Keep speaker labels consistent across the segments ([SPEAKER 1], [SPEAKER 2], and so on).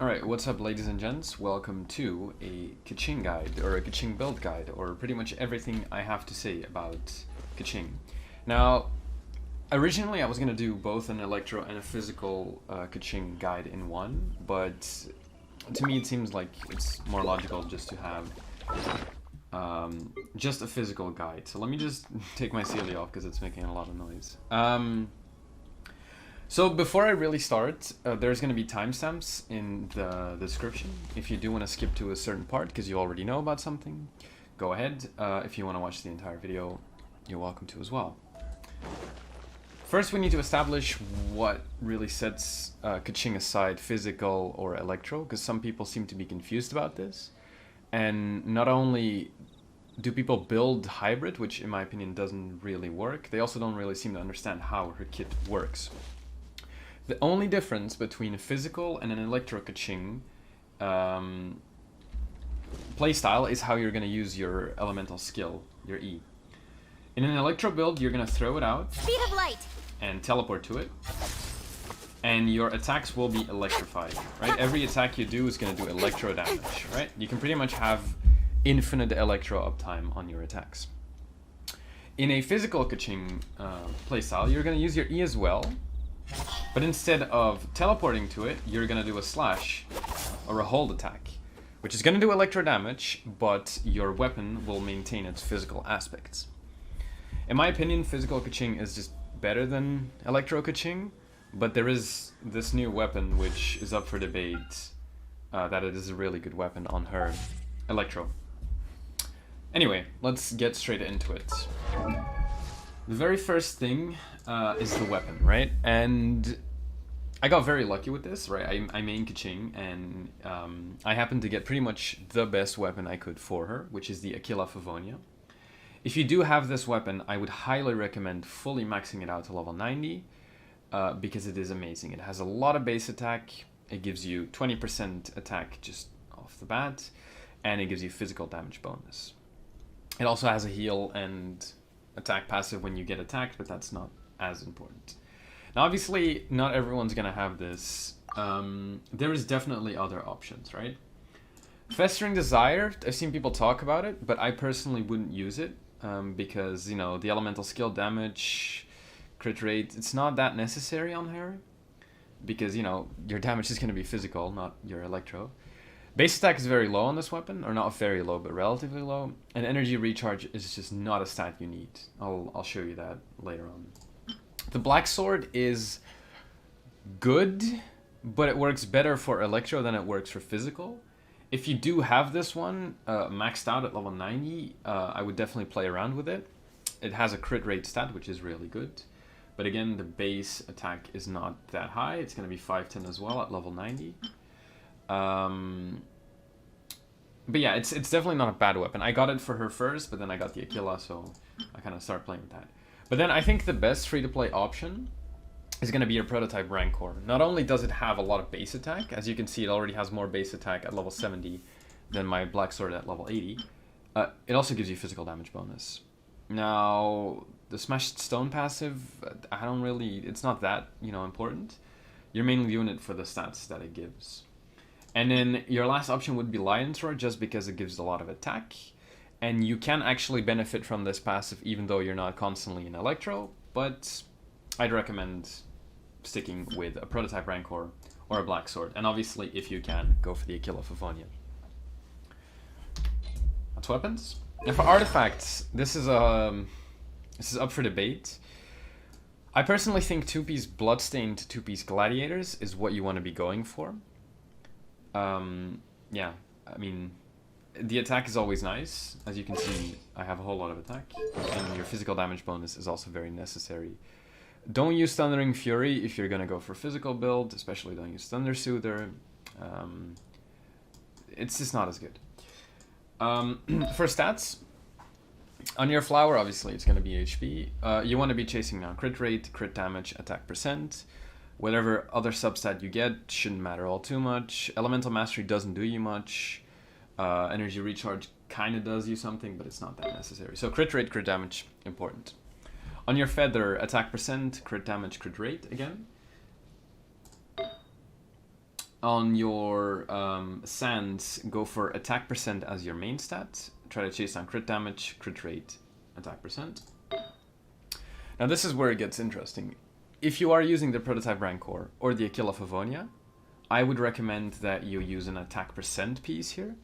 [SPEAKER 1] Alright, what's up ladies and gents? Welcome to a Keqing guide, or a Keqing build guide, or pretty much everything I have to say about Keqing. Now, originally I was going to do both an electro and a physical Keqing guide in one, but to me it seems like it's more logical just to have just a physical guide. So let me just take my CLE off because it's making a lot of noise. So before I really start, there's going to be timestamps in the description. If you do want to skip to a certain part because you already know about something, go ahead. If you want to watch the entire video, you're welcome to as well. First, we need to establish what really sets Keqing aside, physical or electro, because some people seem to be confused about this. And not only do people build hybrid, which in my opinion doesn't really work, they also don't really seem to understand how her kit works. The only difference between a physical and an electro Keqing playstyle is how you're going to use your elemental skill, your E. In an electro build, you're going to throw it out
[SPEAKER 2] Speed of light
[SPEAKER 1] and teleport to it, and your attacks will be electrified, right? Every attack you do is going to do electro damage, right? You can pretty much have infinite electro uptime on your attacks. In a physical Keqing playstyle, you're going to use your E as well, but instead of teleporting to it, you're going to do a slash or a hold attack, which is going to do electro damage, but your weapon will maintain its physical aspects. In my opinion, physical Keqing is just better than electro Keqing, but there is this new weapon which is up for debate, that it is a really good weapon on her electro. Anyway, let's get straight into it. The very first thing is the weapon, right? And I got very lucky with this, right? I main Keqing, and I happened to get pretty much the best weapon I could for her, which is the Aquila Favonia. If you do have this weapon, I would highly recommend fully maxing it out to level 90, because it is amazing. It has a lot of base attack, it gives you 20% attack just off the bat, and it gives you physical damage bonus. It also has a heal and attack passive when you get attacked, but that's not as important. Now obviously not everyone's gonna have this. There is definitely other options, right? Festering Desire, I've seen people talk about it, but I personally wouldn't use it, because, you know, the elemental skill damage, crit rate, it's not that necessary on her, because, you know, your damage is going to be physical, not your electro. Base attack is very low on this weapon, or not very low, but relatively low, and energy recharge is just not a stat you need. I'll show you that later on. The Black Sword is good, but it works better for electro than it works for physical. If you do have this one maxed out at level 90, I would definitely play around with it. It has a crit rate stat, which is really good. But again, the base attack is not that high. It's going to be 510 as well at level 90. But yeah, it's definitely not a bad weapon. I got it for her first, but then I got the Aquila, so I kind of started playing with that. But then I think the best free-to-play option is going to be your prototype Rancor. Not only does it have a lot of base attack, as you can see it already has more base attack at level 70 than my Black Sword at level 80, it also gives you physical damage bonus. Now, the Smashed Stone passive, it's not that, important. You're mainly doing it for the stats that it gives. And then your last option would be Lion's Roar, just because it gives a lot of attack. And you can actually benefit from this passive even though you're not constantly in Electro, but I'd recommend sticking with a prototype Rancor or a Black Sword. And obviously, if you can, go for the Aquila Favonia. That's weapons. And for artifacts, this is up for debate. I personally think 2-piece Bloodstained 2-piece Gladiators is what you want to be going for. Yeah, I mean, the attack is always nice. As you can see, I have a whole lot of attack. And your physical damage bonus is also very necessary. Don't use Thundering Fury if you're going to go for physical build, especially don't use Thunder Soother. It's just not as good. For stats, on your flower, obviously, it's going to be HP. You want to be chasing now crit rate, crit damage, attack percent. Whatever other substat you get shouldn't matter all too much. Elemental Mastery doesn't do you much. Energy Recharge kind of does you something, but it's not that necessary. So crit rate, crit damage, important. On your feather, attack percent, crit damage, crit rate again. On your sands, go for attack percent as your main stat. Try to chase down crit damage, crit rate, attack percent. Now this is where it gets interesting. If you are using the Prototype Rancor or the Aquila Favonia, I would recommend that you use an attack percent piece here.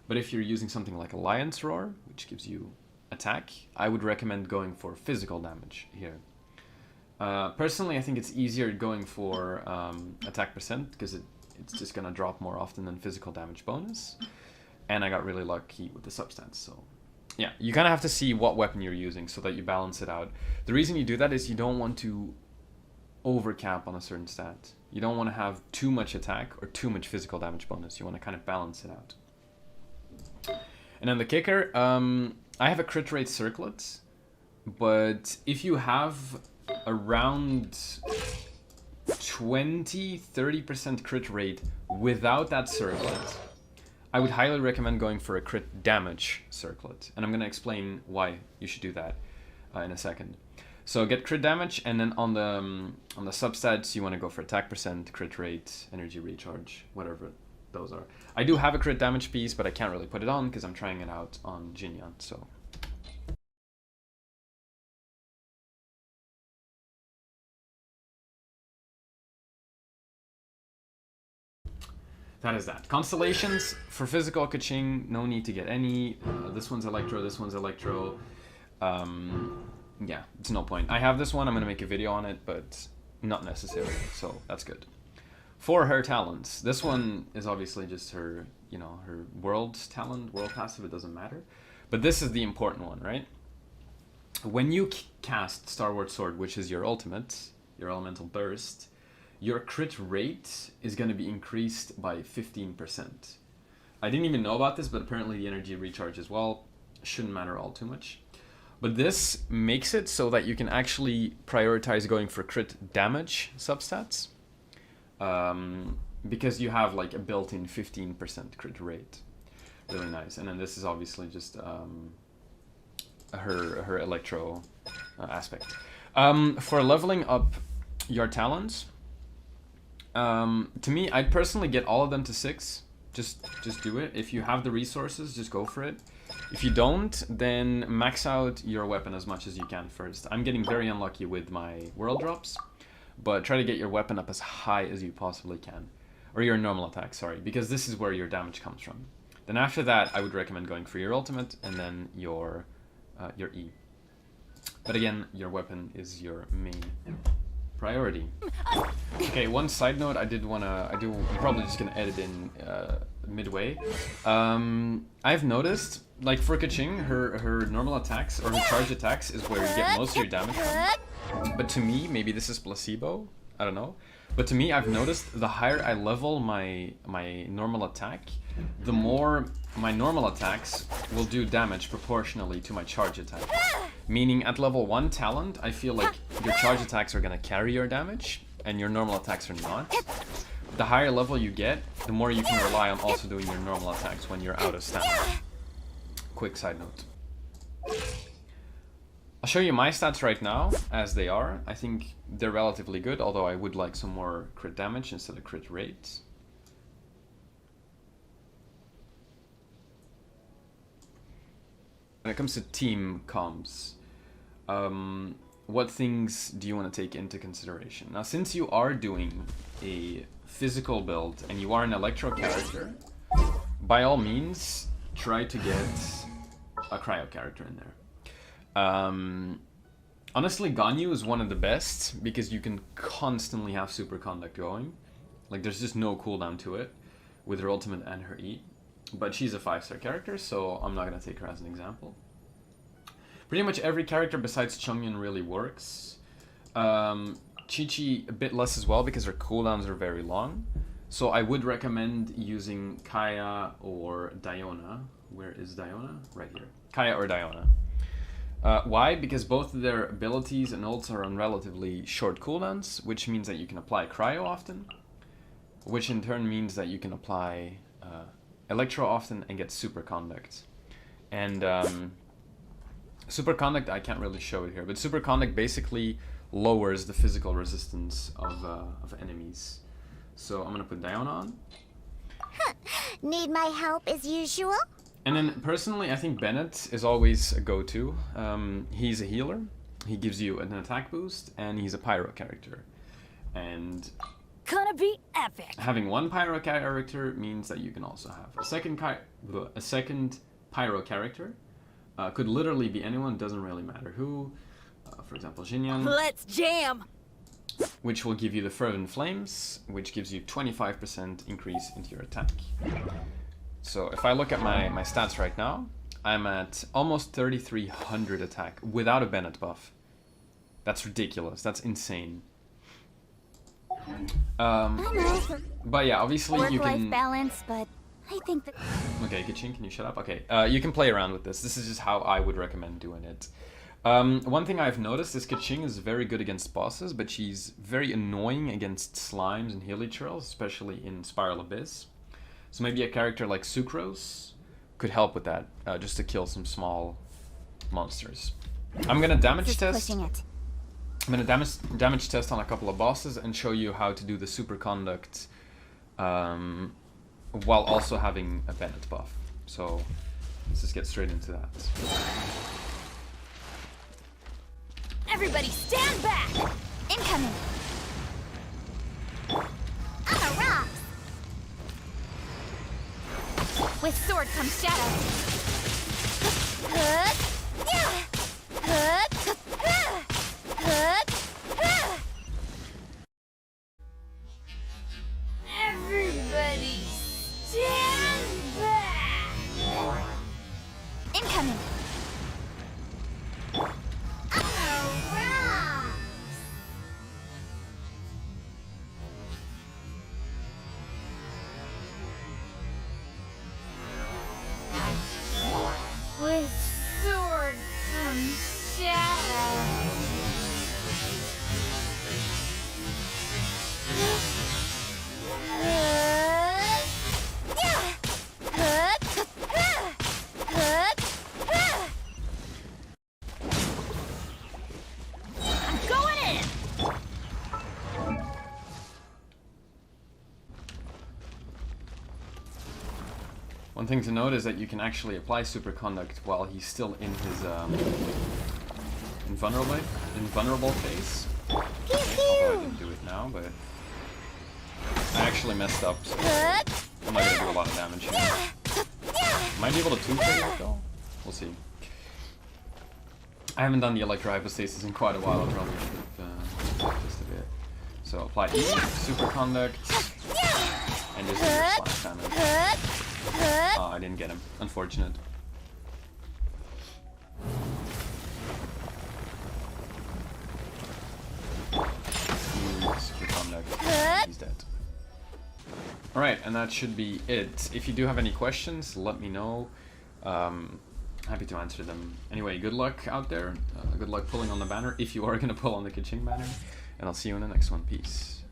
[SPEAKER 1] But if you're using something like Alliance Roar, which gives you attack, I would recommend going for physical damage here. Personally, I think it's easier going for attack percent because it's just gonna drop more often than physical damage bonus. And I got really lucky with the substance, so yeah, you kind of have to see what weapon you're using so that you balance it out. The reason you do that is you don't want to overcap on a certain stat. You don't want to have too much attack or too much physical damage bonus. You want to kind of balance it out. And then the kicker, I have a crit rate circlet, but if you have around 20-30% crit rate without that circlet, I would highly recommend going for a crit damage circlet. And I'm going to explain why you should do that in a second. So get crit damage, and then on the substats, you want to go for attack percent, crit rate, energy recharge, whatever those are. I do have a crit damage piece, but I can't really put it on because I'm trying it out on Jinyan, so. That is that. Constellations, for physical Keqing, no need to get any. This one's Electro, this one's Electro. Yeah, it's no point. I have this one, I'm going to make a video on it, but not necessary, so that's good. For her talents, this one is obviously just her, you know, her world talent, world passive, it doesn't matter. But this is the important one, right? When you cast Starward Sword, which is your ultimate, your elemental burst, your crit rate is going to be increased by 15%. I didn't even know about this, but apparently the energy recharge as well. Shouldn't matter all too much. But this makes it so that you can actually prioritize going for crit damage substats. Because you have like a built-in 15% crit rate. Really nice. And then this is obviously just her Electro aspect. For leveling up your talents, to me, I'd personally get all of them to 6. Just do it. If you have the resources, just go for it. If you don't, then max out your weapon as much as you can first. I'm getting very unlucky with my world drops, but try to get your weapon up as high as you possibly can. Or your normal attack, sorry, because this is where your damage comes from. Then after that, I would recommend going for your ultimate and then your E. But again, your weapon is your main priority. Okay, one side note I'm probably just gonna edit in midway. I've noticed, like for Keqing, her normal attacks or her charge attacks is where you get most of your damage from. But to me, maybe this is placebo, I don't know. But to me, I've noticed the higher I level my normal attack, the more my normal attacks will do damage proportionally to my charge attack. Meaning at level 1 talent, I feel like your charge attacks are gonna carry your damage, and your normal attacks are not. The higher level you get, the more you can rely on also doing your normal attacks when you're out of stamina. Quick side note. I'll show you my stats right now, as they are. I think they're relatively good, although I would like some more crit damage instead of crit rate. When it comes to team comms, what things do you want to take into consideration? Now, since you are doing a physical build and you are an Electro character, by all means, try to get a Cryo character in there. Honestly, Ganyu is one of the best because you can constantly have superconduct going. Like, there's just no cooldown to it with her ultimate and her E. But she's a 5-star character, so I'm not going to take her as an example. Pretty much every character besides Chongyun really works. Chi-Chi a bit less as well because her cooldowns are very long. So I would recommend using Kaya or Diona. Where is Diona? Right here. Kaya or Diona. Why? Because both of their abilities and ults are on relatively short cooldowns, which means that you can apply Cryo often, which in turn means that you can apply Electro often and get superconduct. And superconduct, I can't really show it here, but superconduct basically lowers the physical resistance of enemies. So I'm gonna put Diona on.
[SPEAKER 2] Need my help as usual?
[SPEAKER 1] And then personally, I think Bennett is always a go-to. He's a healer. He gives you an attack boost, and he's a pyro character. And
[SPEAKER 3] Gonna be epic.
[SPEAKER 1] having one pyro character means that you can also have a second pyro character. Could literally be anyone, doesn't really matter who. For example, Jinyan,
[SPEAKER 3] Let's jam.
[SPEAKER 1] which will give you the Fervent Flames, which gives you 25% increase into your attack. So if I look at my stats right now, I'm at almost 3,300 attack without a Bennett buff. That's ridiculous. That's insane. But yeah, obviously you
[SPEAKER 2] Work-life
[SPEAKER 1] can...
[SPEAKER 2] balance, but I think that...
[SPEAKER 1] Okay, Keqing, can you shut up? Okay, you can play around with this. This is just how I would recommend doing it. One thing I've noticed is Keqing is very good against bosses, but she's very annoying against slimes and hilichurls, especially in Spiral Abyss. So maybe a character like Sucrose could help with that, just to kill some small monsters. I'm gonna damage test.
[SPEAKER 2] pushing it.
[SPEAKER 1] I'm gonna damage test on a couple of bosses and show you how to do the superconduct while also having a Bennett buff. So let's just get straight into that.
[SPEAKER 3] Everybody stand back.
[SPEAKER 2] Incoming! On the rocks! With sword comes shadow. Hook! Yeah! Hook! Hook!
[SPEAKER 3] Everybody stand back.
[SPEAKER 2] Incoming! On the rocks!
[SPEAKER 3] With sword comes shadow. I'm going in.
[SPEAKER 1] One thing to note is that you can actually apply superconduct while he's still in his invulnerable phase. Although I didn't do it now, but I actually messed up, so I'm not gonna do a lot of damage here. Might be able to two-phase it though. We'll see. I haven't done the Electro Hypostasis in quite a while. I probably should have just a bit. So apply E, superconduct, and just do your slash damage. Oh, I didn't get him. Unfortunate. Superconduct. He's dead. Alright, and that should be it. If you do have any questions, let me know. Happy to answer them. Anyway, good luck out there. Good luck pulling on the banner, if you are going to pull on the Keqing banner. And I'll see you in the next one. Peace.